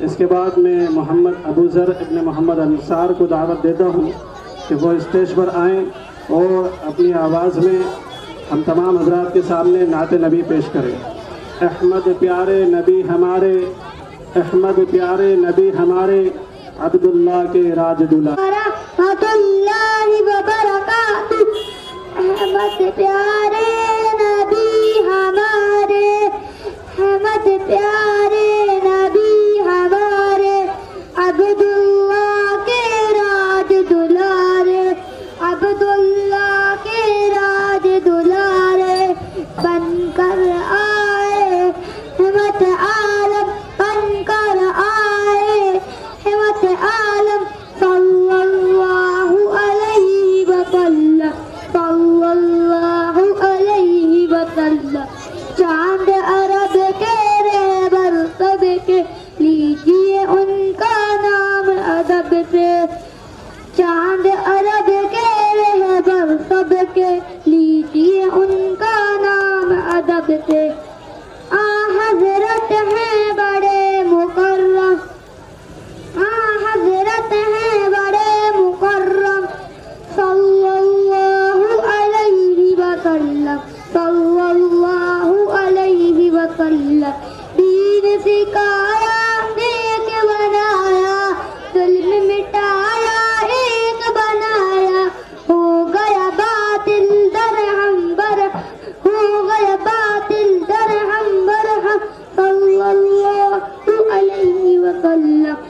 اس کے بعد میں محمد ابو ذر ابن محمد انصار کو دعوت دیتا ہوں کہ وہ اسٹیج پر آئیں اور اپنی آواز میں ہم تمام حضرات کے سامنے نعت نبی پیش کریں۔ احمد پیارے نبی ہمارے، احمد پیارے نبی ہمارے، عبداللہ کے راج دلہا۔ رحمت اللہ وبرکاتہ، احمد پیارے نبی ہمارے، احمد پیارے نبی ہمارے، عبداللہ کے راج دلارے، عبداللہ کے راج دلارے، بن کر آئے ہمت عالم، بن کر آئے ہمت عالم، صلی اللہ علیہ وسلم، صلی اللہ علیہ وسلم۔ چاند عرب کے رہبر سب کے، لیجیے ان کا نام ادب سے، چاند عرب کے رہبر سب کے، لیجیے ان کا نام ادب سے۔ حضرت ہیں بڑے مکرم، حضرت ہیں بڑے مکرم، صلی اللہ علیہ وسلم، صلی اللہ علیہ وسلم۔ دین سکھایا، نیک بنایا، ظلم مٹایا، ایک بنایا، ہو گیا باطل درہم برہم، ہو گیا باطل درہم برہم، صلی اللہ علیہ وسلم۔